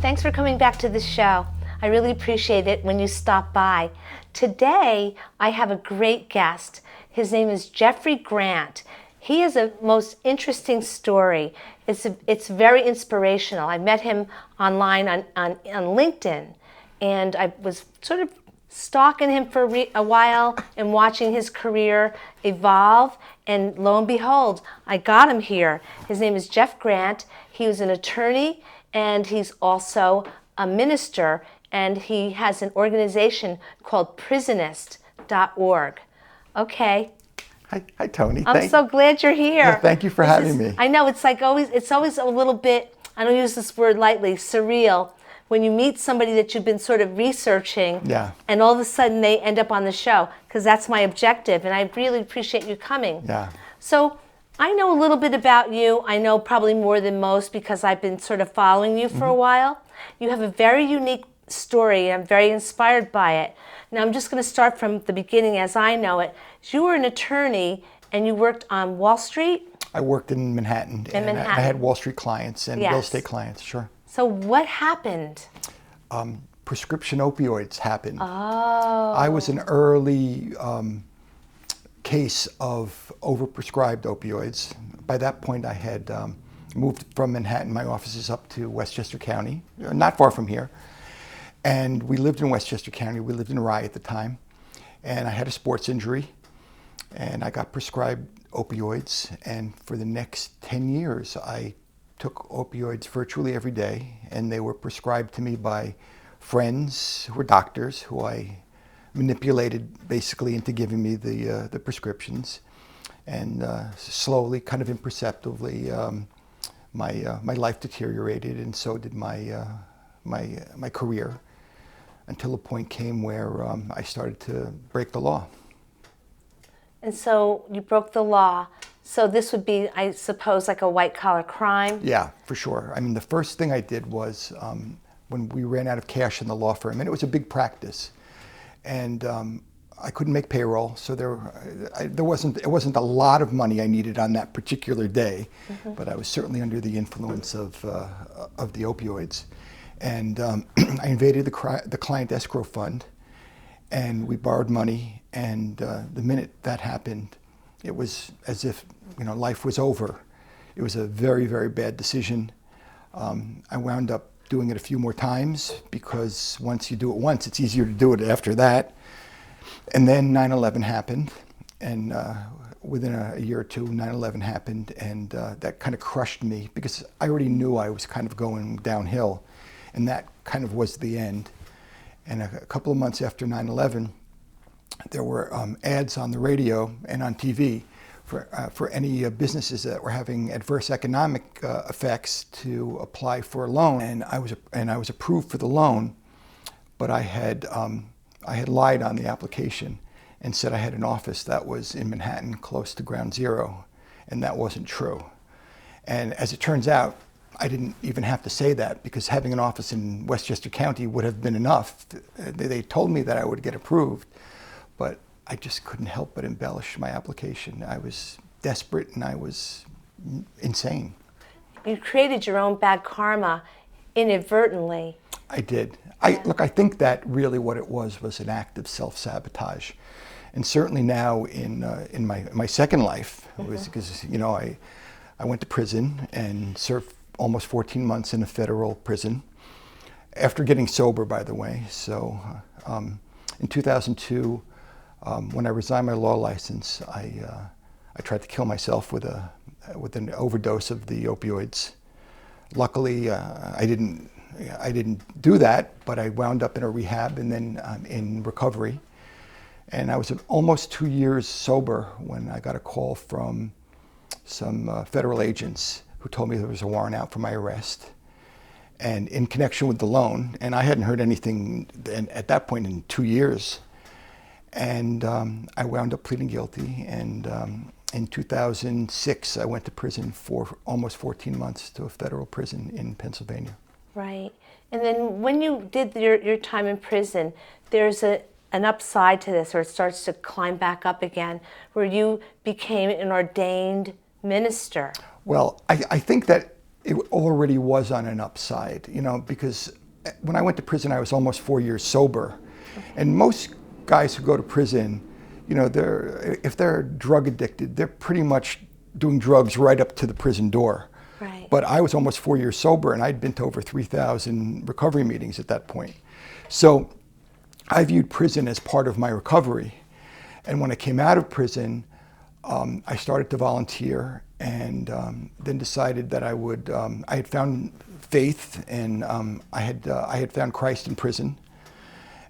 Thanks for coming back to the show. I really appreciate it when you stop by. Today, I have a great guest. His name is Jeffrey Grant. He has a most interesting story. It's very inspirational. I met him online on LinkedIn, and I was sort of stalking him for a while and watching his career evolve, and lo and behold, I got him here. His name is Jeff Grant. He was an attorney, and he's also a minister, and he has an organization called prisonist.org. Okay. Hi, Toni. I'm so glad you're here. Yeah, thank you for having me. I know it's always a little bit, I don't use this word lightly, surreal, when you meet somebody that you've been sort of researching, yeah, and all of a sudden they end up on the show, because that's my objective, and I really appreciate you coming. Yeah. So I know a little bit about you. I know probably more than most because I've been sort of following you for a while. You have a very unique story, and I'm very inspired by it. Now I'm just going to start from the beginning as I know it. You were an attorney and you worked on Wall Street? I worked in Manhattan. I had Wall Street clients and real estate clients, sure. So what happened? Prescription opioids happened. Oh. I was an early case of overprescribed opioids. By that point, I had moved from Manhattan, my offices up to Westchester County, not far from here. And we lived in Westchester County. We lived in Rye at the time. And I had a sports injury, and I got prescribed opioids. And for the next 10 years, I took opioids virtually every day, and they were prescribed to me by friends who were doctors, who I manipulated basically into giving me the prescriptions. And slowly, kind of imperceptibly, my life deteriorated, and so did my career, until a point came where I started to break the law. And so you broke the law. So this would be, I suppose, like a white-collar crime? Yeah, for sure. I mean, the first thing I did was when we ran out of cash in the law firm, and it was a big practice, and I couldn't make payroll, so it wasn't a lot of money I needed on that particular day, but I was certainly under the influence of the opioids. And I invaded the client escrow fund, and we borrowed money. And the minute that happened, it was as if life was over. It was a very, very bad decision. I wound up doing it a few more times because once you do it once, it's easier to do it after that. And then 9/11 happened, and within a year or two, 9/11 happened, and that kind of crushed me because I already knew I was kind of going downhill. And that kind of was the end. And a couple of months after 9/11, there were ads on the radio and on TV for any businesses that were having adverse economic effects to apply for a loan. And I was approved for the loan, but I had lied on the application and said I had an office that was in Manhattan, close to Ground Zero, and that wasn't true. And as it turns out, I didn't even have to say that because having an office in Westchester County would have been enough. They told me that I would get approved, but I just couldn't help but embellish my application. I was desperate and I was insane. You created your own bad karma inadvertently. I did. Look, I think that really what it was an act of self-sabotage. And certainly now in my second life, it was because I went to prison and served almost 14 months in a federal prison, after getting sober, by the way. So in 2002, when I resigned my law license, I tried to kill myself with an overdose of the opioids. Luckily, I didn't do that, but I wound up in a rehab and then in recovery. And I was almost 2 years sober when I got a call from some federal agents who told me there was a warrant out for my arrest, and in connection with the loan. And I hadn't heard anything at that point in 2 years. And I wound up pleading guilty. And in 2006, I went to prison for almost 14 months to a federal prison in Pennsylvania. Right. And then when you did your time in prison, there's an upside to this, or it starts to climb back up again, where you became an ordained minister. Well, I think that it already was on an upside, you know, because when I went to prison, I was almost 4 years sober. And most guys who go to prison, you know, if they're drug addicted, they're pretty much doing drugs right up to the prison door. Right. But I was almost 4 years sober, and I'd been to over 3,000 recovery meetings at that point. So I viewed prison as part of my recovery. And when I came out of prison, I started to volunteer, and then decided that I would. I had found faith, and I had found Christ in prison.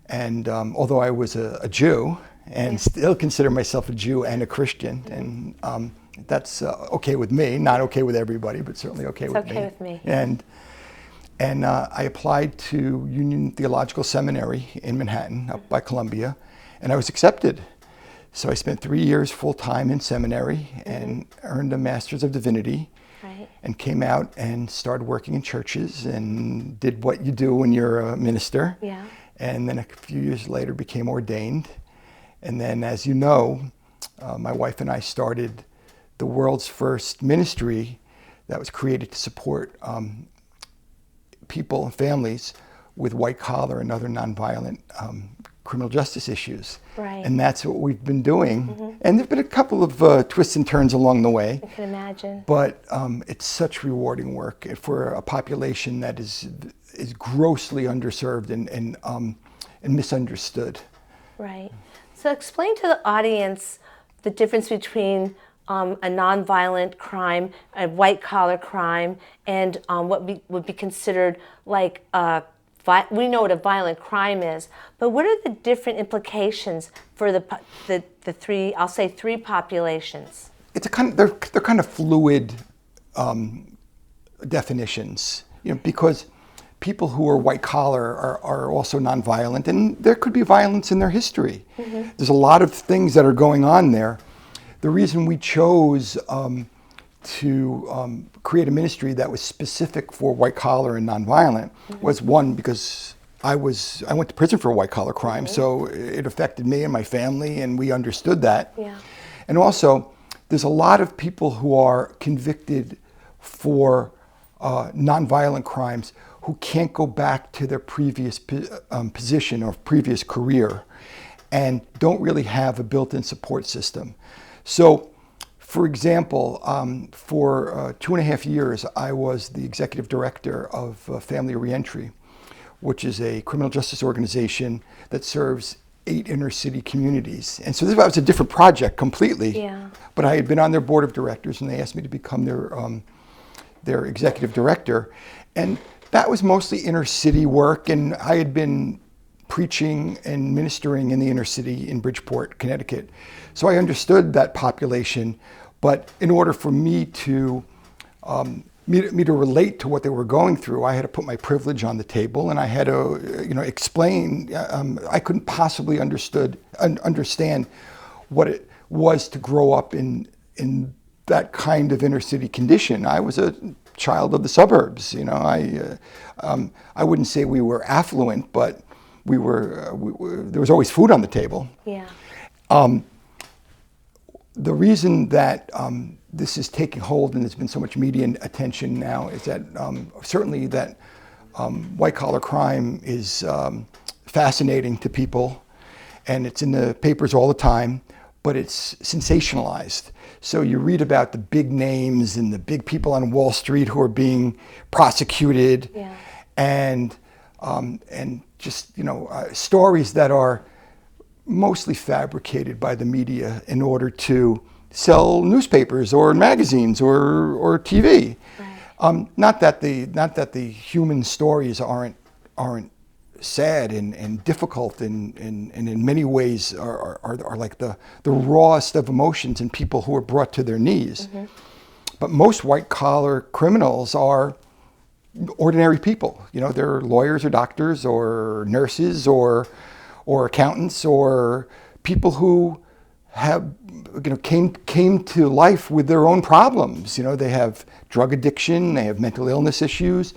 And although I was a Jew, and still consider myself a Jew and a Christian, and that's okay with me. Not okay with everybody, but certainly okay with me. It's okay with me. And I applied to Union Theological Seminary in Manhattan, up by Columbia, and I was accepted. So I spent 3 years full-time in seminary and earned a Master's of Divinity, and came out and started working in churches and did what you do when you're a minister. Yeah. And then a few years later became ordained. And then, as you know, my wife and I started the world's first ministry that was created to support people and families with white-collar and other nonviolent criminal justice issues. Right. And that's what we've been doing. And there've been a couple of twists and turns along the way. I can imagine. But it's such rewarding work for a population that is grossly underserved and misunderstood. Right. So explain to the audience the difference between a nonviolent crime, a white-collar crime, and what would be considered like we know what a violent crime is, but what are the different implications for the three, I'll say three populations? It's they're kind of fluid definitions, you know, because people who are white collar are also nonviolent, and there could be violence in their history. There's a lot of things that are going on there. The reason we chose to create a ministry that was specific for white collar and nonviolent was, one, because I went to prison for a white collar crime, so it affected me and my family, and we understood that. Yeah. And also, there's a lot of people who are convicted for nonviolent crimes who can't go back to their previous position or previous career, and don't really have a built-in support system. So, for example, for 2.5 years, I was the executive director of Family Reentry, which is a criminal justice organization that serves 8 inner city communities. And so this was a different project completely. Yeah. But I had been on their board of directors, and they asked me to become their executive director. And that was mostly inner city work, and I had been preaching and ministering in the inner city in Bridgeport, Connecticut. So I understood that population, but in order for me to relate to what they were going through, I had to put my privilege on the table, and I had to, explain. I couldn't possibly understand what it was to grow up in that kind of inner city condition. I was a child of the suburbs. I wouldn't say we were affluent, but we were. There was always food on the table. Yeah. The reason that this is taking hold and there's been so much media attention now is that certainly that white-collar crime is fascinating to people, and it's in the papers all the time, but it's sensationalized. So you read about the big names and the big people on Wall Street who are being prosecuted, Yeah. and just stories that are mostly fabricated by the media in order to sell newspapers or magazines or TV. Right. Not that the human stories aren't sad and difficult and in many ways are like the rawest of emotions in people who are brought to their knees. But most white collar criminals are ordinary people. They're lawyers or doctors or nurses or accountants or people who have came to life with their own problems. They have drug addiction, they have mental illness issues.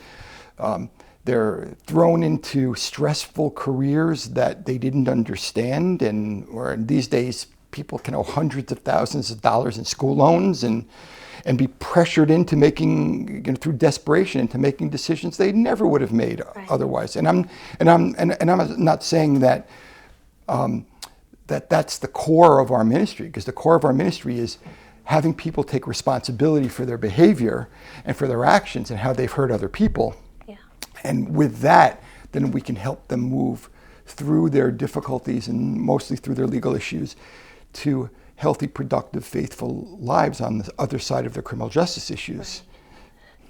They're thrown into stressful careers that they didn't understand, or these days people can owe hundreds of thousands of dollars in school loans and be pressured into making, you know, through desperation, into making decisions they never would have made otherwise. And I'm not saying that that's the core of our ministry, because the core of our ministry is having people take responsibility for their behavior and for their actions and how they've hurt other people. Yeah. And with that, then we can help them move through their difficulties and mostly through their legal issues to healthy, productive, faithful lives on the other side of the criminal justice issues.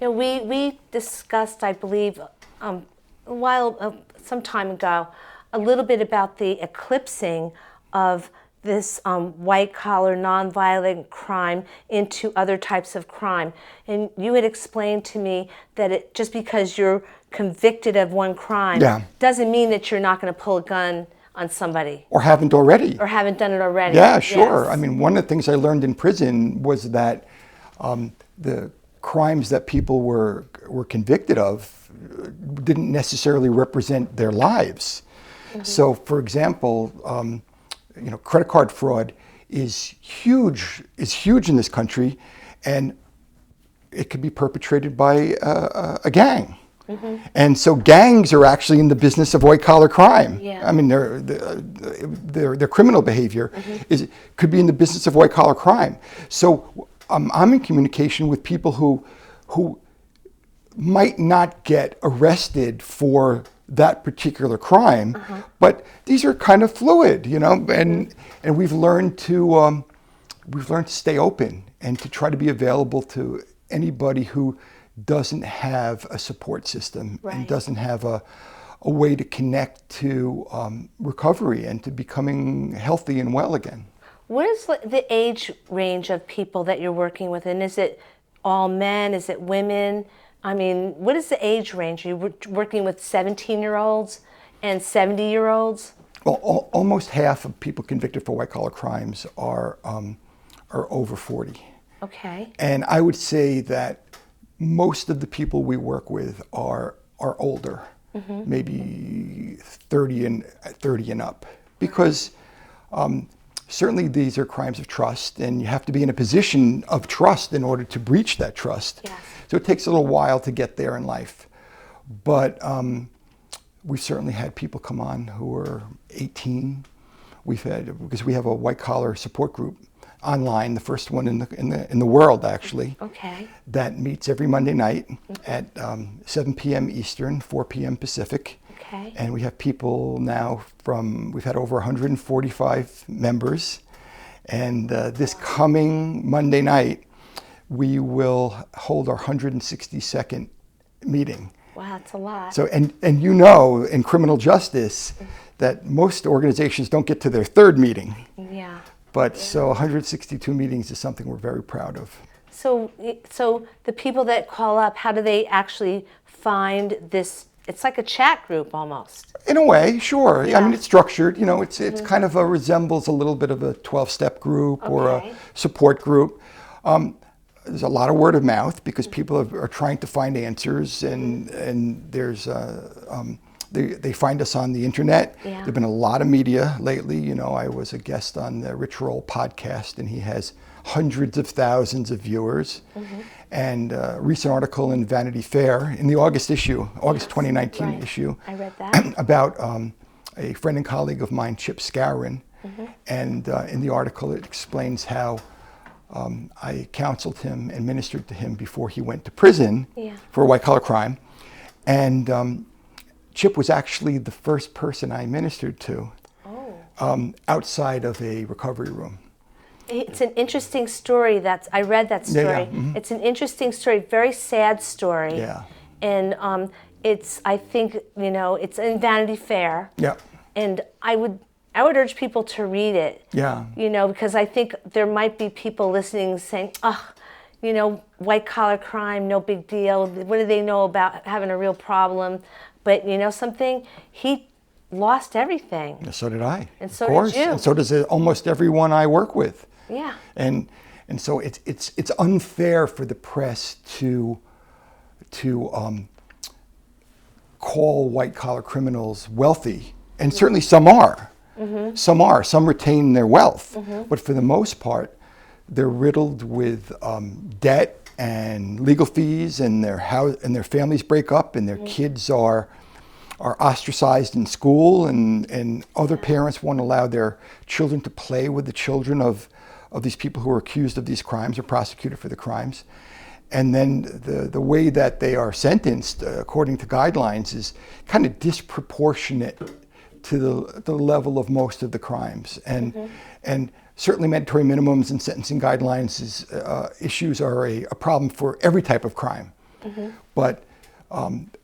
Right. You know, we discussed, I believe, some time ago, a little bit about the eclipsing of this white-collar, nonviolent crime into other types of crime. And you had explained to me that just because you're convicted of one crime doesn't mean that you're not going to pull a gun on somebody. Or haven't already. Or haven't done it already. Yeah, sure. Yes. I mean, one of the things I learned in prison was that the crimes that people were convicted of didn't necessarily represent their lives. Mm-hmm. So, for example, you know, credit card fraud is huge in this country, and it could be perpetrated by a gang. Mm-hmm. And so gangs are actually in the business of white-collar crime. Yeah. I mean, their criminal behavior could be in the business of white-collar crime. So I'm in communication with people who might not get arrested for that particular crime, but these are kind of fluid, you know. And we've learned to stay open and to try to be available to anybody who doesn't have a support system and doesn't have a way to connect to recovery and to becoming healthy and well again. What is the age range of people that you're working with? And is it all men? Is it women? I mean, what is the age range? Are you working with 17-year-olds and 70-year-olds? Well, almost half of people convicted for white-collar crimes are over 40. Okay. And I would say that most of the people we work with are older, maybe 30 and up, because certainly these are crimes of trust, and you have to be in a position of trust in order to breach that trust. Yes. So it takes a little while to get there in life. But we've certainly had people come on who are 18. Because we have a white-collar support group online, the first one in the world, actually. Okay. That meets every Monday night at 7 p.m. Eastern, 4 p.m. Pacific. Okay. And we have people now we've had over 145 members. And this coming Monday night, we will hold our 162nd meeting. Wow, that's a lot. So, and you know, in criminal justice, that most organizations don't get to their third meeting. Yeah. But so 162 meetings is something we're very proud of. So the people that call up, how do they actually find this? It's like a chat group almost. In a way, sure. Yeah. I mean, it's structured. You know, it's kind of resembles a little bit of a 12-step group or a support group. There's a lot of word of mouth because people are trying to find answers, and there's they find us on the internet. Yeah. There've been a lot of media lately. You know, I was a guest on the Rich Roll podcast, and he has hundreds of thousands of viewers. And a recent article in Vanity Fair in the August 2019 issue, I read that. about a friend and colleague of mine, Chip Scourin. And in the article, it explains how I counseled him and ministered to him before he went to prison for a white-collar crime. And Chip was actually the first person I ministered to outside of a recovery room. It's an interesting story. I read that story. Yeah. It's an interesting story, very sad story. Yeah. And I think, you know, it's in Vanity Fair. Yeah. And I would urge people to read it. Yeah. You know, because I think there might be people listening saying, oh, you know, white-collar crime, no big deal. What do they know about having a real problem? But you know something? He lost everything. And so did I. And so of course. did you. And so does almost everyone I work with. Yeah. And so it's unfair for the press to call white-collar criminals wealthy, and certainly some are. Some retain their wealth, but for the most part, they're riddled with debt and legal fees, and their families break up, and their kids are ostracized in school, and other parents won't allow their children to play with the children of these people who are accused of these crimes or prosecuted for the crimes. And then the way that they are sentenced, according to guidelines, is kind of disproportionate to the level of most of the crimes. And certainly mandatory minimums and sentencing guidelines issues are a problem for every type of crime. But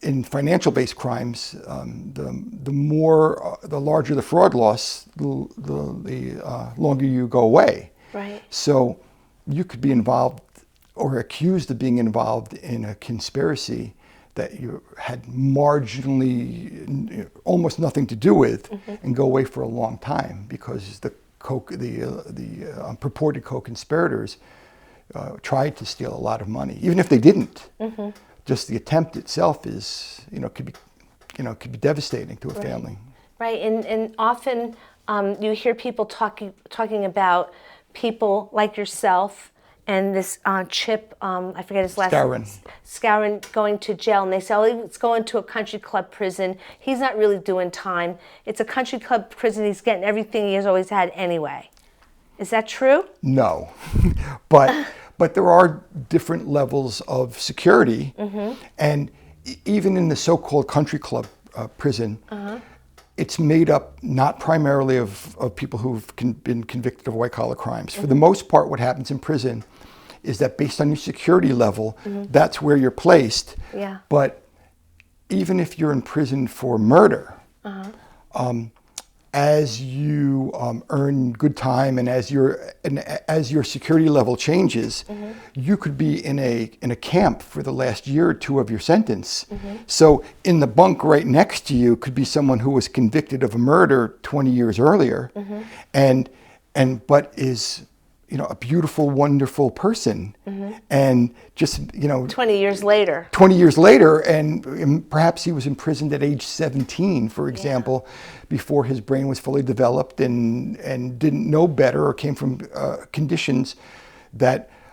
in financial-based crimes, the larger the fraud loss, the longer you go away. Right. So you could be involved or accused of being involved in a conspiracy that you had marginally, almost nothing to do with, and go away for a long time because the purported co-conspirators tried to steal a lot of money, even if they didn't. Just the attempt itself is, could be devastating to a family. Right, and often you hear people talking about people like yourself and this Chip, I forget his last name. Skowron going to jail, and they say, oh, he's going to a country club prison. He's not really doing time. It's a country club prison. He's getting everything he has always had anyway. Is that true? No, but there are different levels of security, and even in the so-called country club prison, it's made up not primarily of people who've been convicted of white-collar crimes. For the most part, what happens in prison is that based on your security level, that's where you're placed. Yeah. But even if you're in prison for murder, as you earn good time and as your security level changes, you could be in a camp for the last year or two of your sentence. So in the bunk right next to you could be someone who was convicted of a murder 20 years earlier, but is a beautiful, wonderful person, and just 20 years later. 20 years later, and perhaps he was imprisoned at age 17, for example, before his brain was fully developed and didn't know better, or came from conditions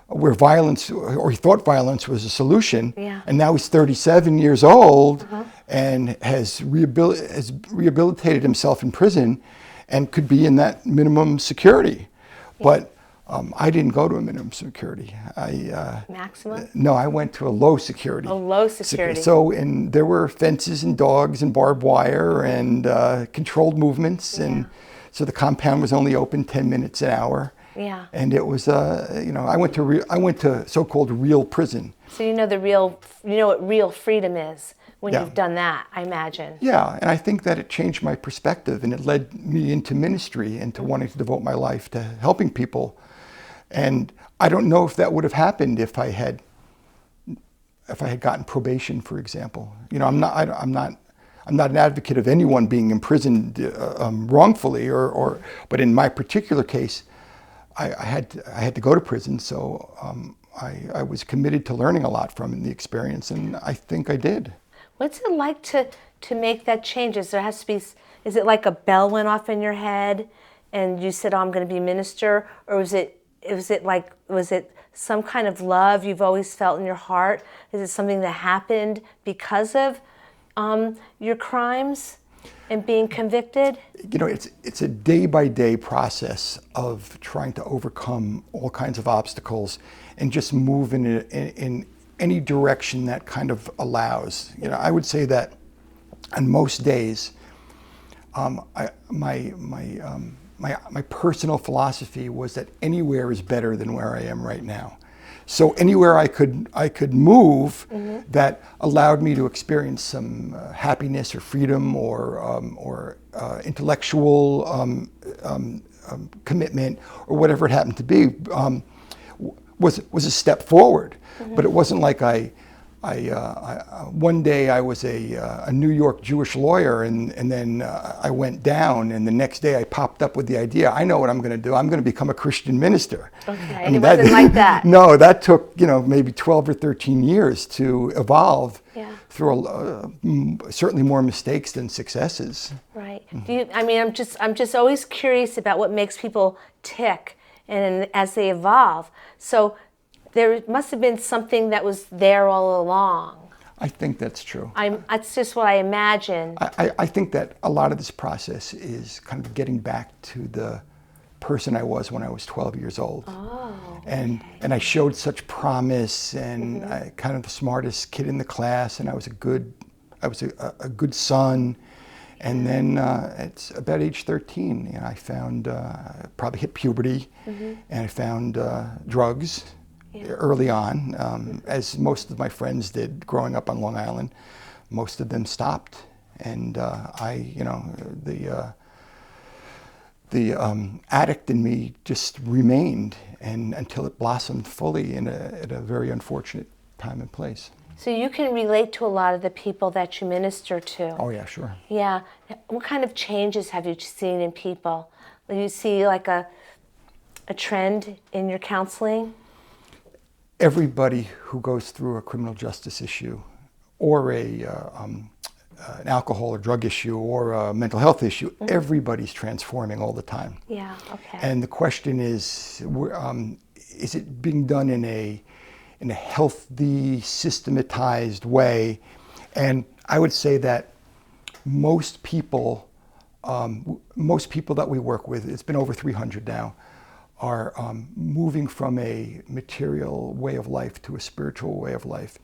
where violence, or he thought violence was a solution. And now he's 37 years old and has rehabilitated himself in prison and could be in that minimum security. But I didn't go to a minimum security. Maximum? No, I went to a low security. A low security. So, and there were fences and dogs and barbed wire and controlled movements, and so the compound was only open 10 minutes an hour. Yeah. And it was, I went to so-called real prison. So you know what real freedom is when you've done that, I imagine. Yeah, and I think that it changed my perspective, and it led me into ministry and to wanting to devote my life to helping people. And I don't know if that would have happened if I had gotten probation, for example. I'm not an advocate of anyone being imprisoned wrongfully, but in my particular case, I had to go to prison, so I was committed to learning a lot from the experience, and I think I did. What's it like to make that change? Is it like a bell went off in your head, and you said, "Oh, I'm going to be a minister," or was it some kind of love you've always felt in your heart? Is it something that happened because of your crimes and being convicted? It's a day-by-day process of trying to overcome all kinds of obstacles and just move in any direction that kind of allows. I would say that on most days, my personal philosophy was that anywhere is better than where I am right now. So anywhere I could move that allowed me to experience some happiness or freedom or intellectual commitment or whatever it happened to be was a step forward. But it wasn't like one day I was a New York Jewish lawyer, and then I went down, and the next day I popped up with the idea, I know what I'm going to do. I'm going to become a Christian minister. Okay, and it wasn't like that. No, that took maybe 12 or 13 years to evolve through certainly more mistakes than successes. Right. I mean, I'm just always curious about what makes people tick and as they evolve. So there must have been something that was there all along. I think that's true. That's just what I imagine. I think that a lot of this process is kind of getting back to the person I was when I was 12 years old. Oh, and I showed such promise, and I kind of the smartest kid in the class, and I was a good son. And then it's about age 13, you know, I found probably hit puberty, and I found drugs early on, as most of my friends did growing up on Long Island. Most of them stopped, and the addict in me just remained, and until it blossomed fully at a very unfortunate time and place. So you can relate to a lot of the people that you minister to. Oh yeah, sure. Yeah. What kind of changes have you seen in people? Do you see like a trend in your counseling? Everybody who goes through a criminal justice issue, or an alcohol or drug issue, or a mental health issue, everybody's transforming all the time. Yeah. Okay. And the question is it being done in a healthy, systematized way? And I would say that most people that we work with, it's been over 300 now, are moving from a material way of life to a spiritual way of life.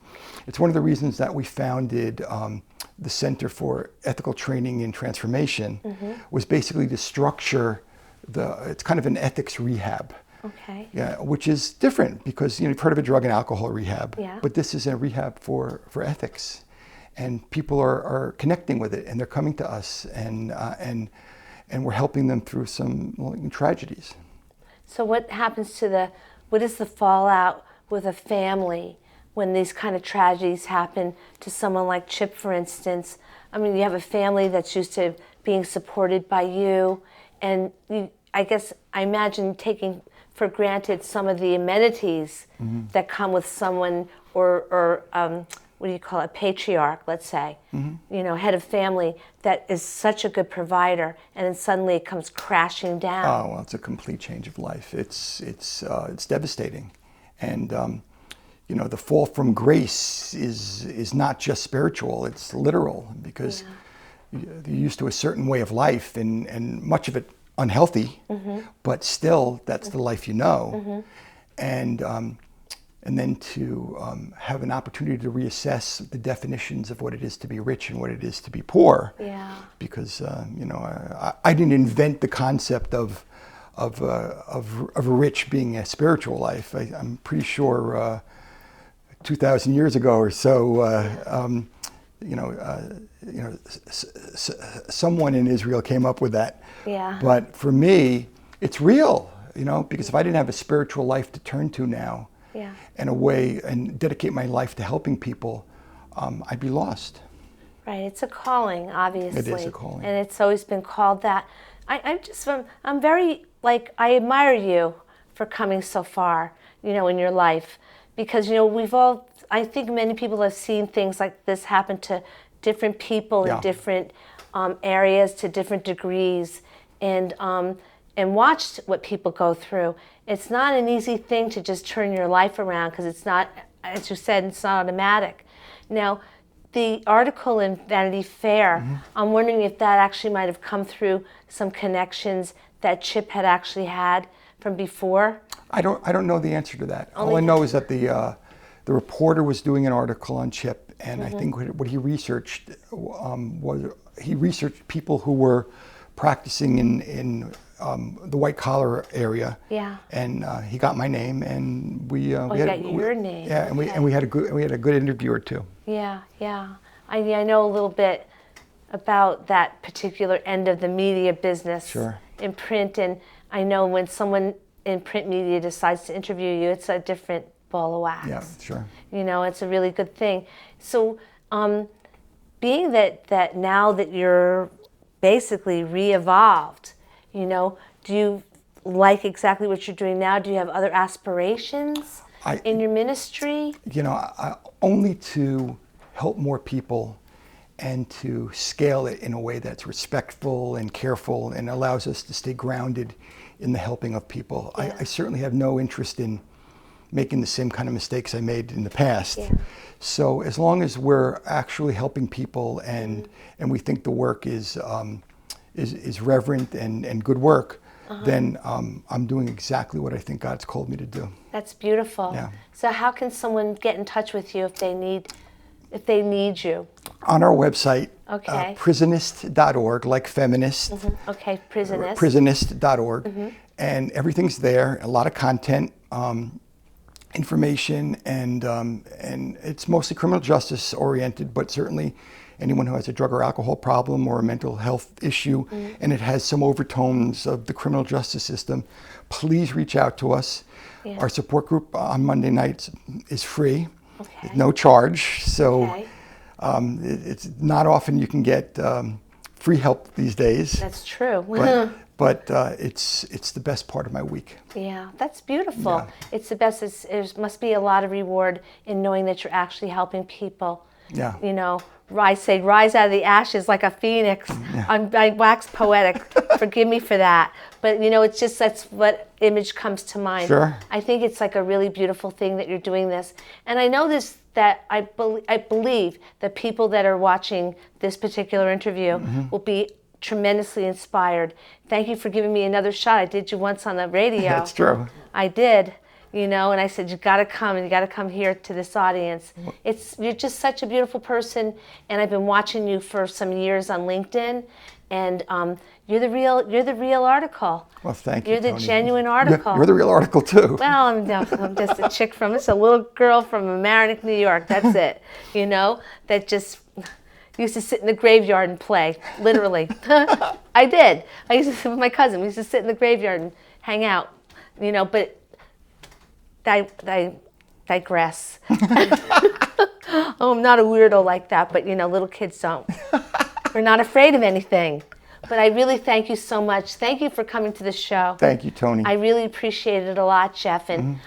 It's one of the reasons that we founded the Center for Ethical Training and Transformation, was basically to structure it's kind of an ethics rehab. Okay. Yeah, which is different because you've heard of a drug and alcohol rehab, Yeah. but this is a rehab for ethics, and people are connecting with it, and they're coming to us, and we're helping them through some tragedies. So what is the fallout with a family when these kind of tragedies happen to someone like Chip, for instance? I mean, you have a family that's used to being supported by you, and I imagine taking for granted some of the amenities that come with someone, or what do you call it, a patriarch, let's say, head of family, that is such a good provider, and then suddenly it comes crashing down. Oh, well, it's a complete change of life. It's devastating, and the fall from grace is not just spiritual; it's literal, because you're used to a certain way of life, and much of it unhealthy, but still that's the life you know, and then to have an opportunity to reassess the definitions of what it is to be rich and what it is to be poor. Yeah. Because I didn't invent the concept of a rich being a spiritual life. I'm pretty sure 2,000 years ago or so, someone in Israel came up with that. Yeah. But for me, it's real, because if I didn't have a spiritual life to turn to now, and a way, and dedicate my life to helping people, I'd be lost. Right. It's a calling, obviously. It is a calling. And it's always been called that. I'm very, I admire you for coming so far, in your life. Because, I think many people have seen things like this happen to different people in different areas to different degrees, and watched what people go through. It's not an easy thing to just turn your life around, because it's not, as you said, it's not automatic. Now, the article in Vanity Fair, I'm wondering if that actually might have come through some connections that Chip had actually had from before. I don't know the answer to that. All I know is that the reporter was doing an article on Chip, and I think what he researched was he researched people who were practicing in the white collar area. Yeah. And he got my name, and we got your name. Yeah, and we had a good interview or two. Yeah, yeah. I know a little bit about that particular end of the media business. Sure. In print, and I know when someone in print media decides to interview you, it's a different ball of wax. Yeah, sure. It's a really good thing. So, being that now that you're basically re-evolved, do you like exactly what you're doing now? Do you have other aspirations in your ministry? Only to help more people and to scale it in a way that's respectful and careful and allows us to stay grounded in the helping of people. Yeah. I certainly have no interest in making the same kind of mistakes I made in the past. Yeah. So as long as we're actually helping people and we think the work is reverent and good work, then I'm doing exactly what I think God's called me to do. That's beautiful. Yeah. So how can someone get in touch with you if they need you? On our website, Okay. prisonist.org, like feminist. Okay, prisonist. Prisonist.org. And everything's there, a lot of content, information, and it's mostly criminal justice oriented, but certainly anyone who has a drug or alcohol problem or a mental health issue, and it has some overtones of the criminal justice system, please reach out to us. Yeah. Our support group on Monday nights is free, Okay. no charge. So Okay. it's not often you can get free help these days. That's true. But it's the best part of my week. Yeah, that's beautiful. Yeah. It's the best. There must be a lot of reward in knowing that you're actually helping people. Yeah. You know, rise out of the ashes like a phoenix. Yeah. I wax poetic. Forgive me for that. But, you know, it's just that's what image comes to mind. Sure. I think it's like a really beautiful thing that you're doing this. And I know that I believe that people that are watching this particular interview will be tremendously inspired. Thank you for giving me another shot. I did you once on the radio. That's true. I did, you know, and I said, you got to come and you got to come here to this audience. You're just such a beautiful person, and I've been watching you for some years on LinkedIn, and you're the real article. Well, thank you, You're the Toni. genuine article. You're the real article too. Well, I'm just a chick from, it's a little girl from Mamaroneck, New York. That's it, you know, that just used to sit in the graveyard and play, literally. I did. I used to sit with my cousin. We used to sit in the graveyard and hang out, you know, but digress. Oh, I'm not a weirdo like that, but, you know, little kids don't. We're not afraid of anything. But I really thank you so much. Thank you for coming to the show. Thank you, Toni. I really appreciate it a lot, Jeff. And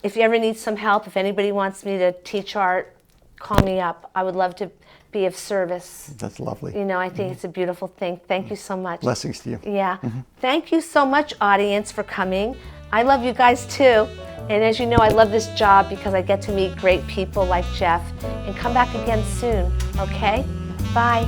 if you ever need some help, if anybody wants me to teach art, call me up. I would love to be of service. That's lovely. You know, I think it's a beautiful thing. Thank you so much. Blessings to you. Yeah. Thank you so much, audience, for coming. I love you guys too. And as you know, I love this job because I get to meet great people like Jeff. And come back again soon, okay? Bye.